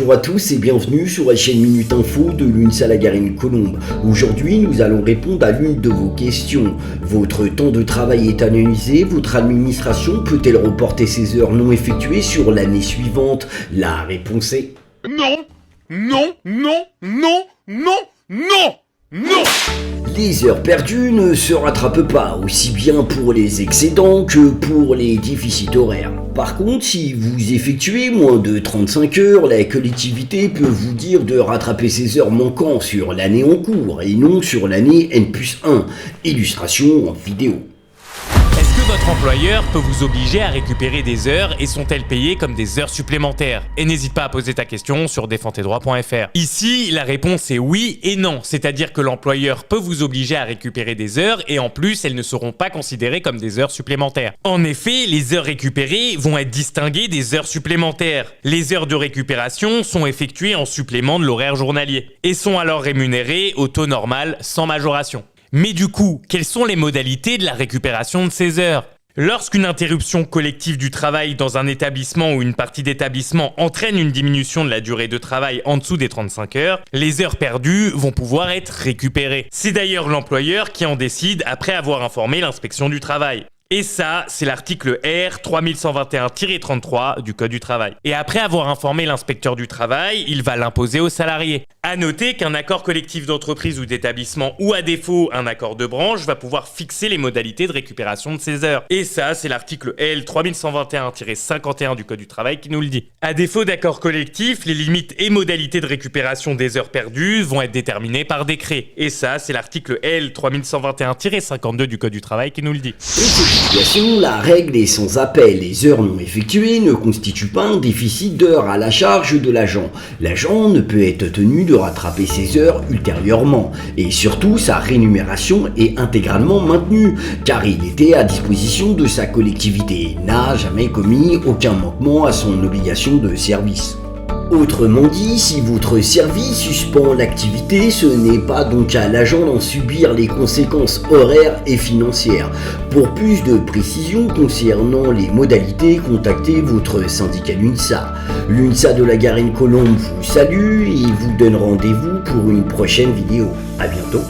Bonjour à tous et bienvenue sur la chaîne Minute Info de l'UNSA La Garenne-Colombes. Aujourd'hui, nous allons répondre à l'une de vos questions. Votre temps de travail est analysé, votre administration peut-elle reporter ses heures non effectuées sur l'année suivante? La réponse est... Non, non, non, non, non, non, non. Les heures perdues ne se rattrapent pas, aussi bien pour les excédents que pour les déficits horaires. Par contre, si vous effectuez moins de 35 heures, la collectivité peut vous dire de rattraper ces heures manquant sur l'année en cours et non sur l'année N+1. Illustration en vidéo. Est-ce que votre employeur peut vous obliger à récupérer des heures et sont-elles payées comme des heures supplémentaires? Et n'hésite pas à poser ta question sur défendtesdroits.fr. Ici, la réponse est oui et non, c'est-à-dire que l'employeur peut vous obliger à récupérer des heures et en plus, elles ne seront pas considérées comme des heures supplémentaires. En effet, les heures récupérées vont être distinguées des heures supplémentaires. Les heures de récupération sont effectuées en supplément de l'horaire journalier et sont alors rémunérées au taux normal sans majoration. Mais du coup, quelles sont les modalités de la récupération de ces heures? Lorsqu'une interruption collective du travail dans un établissement ou une partie d'établissement entraîne une diminution de la durée de travail en dessous des 35 heures, les heures perdues vont pouvoir être récupérées. C'est d'ailleurs l'employeur qui en décide après avoir informé l'inspection du travail. Et ça, c'est l'article R 3121-33 du Code du travail. Et après avoir informé l'inspecteur du travail, il va l'imposer aux salariés. À noter qu'un accord collectif d'entreprise ou d'établissement ou à défaut un accord de branche va pouvoir fixer les modalités de récupération de ces heures. Et ça, c'est l'article L 3121-51 du Code du travail qui nous le dit. À défaut d'accord collectif, les limites et modalités de récupération des heures perdues vont être déterminées par décret. Et ça, c'est l'article L 3121-52 du Code du travail qui nous le dit. La règle est sans appel. Les heures non effectuées ne constituent pas un déficit d'heures à la charge de l'agent. L'agent ne peut être tenu de rattraper ses heures ultérieurement. Et surtout, sa rémunération est intégralement maintenue, car il était à disposition de sa collectivité et n'a jamais commis aucun manquement à son obligation de service. Autrement dit, si votre service suspend l'activité, ce n'est pas donc à l'agent d'en subir les conséquences horaires et financières. Pour plus de précisions concernant les modalités, contactez votre syndicat l'UNSA. L'UNSA de la Garenne-Colombes vous salue et vous donne rendez-vous pour une prochaine vidéo. À bientôt.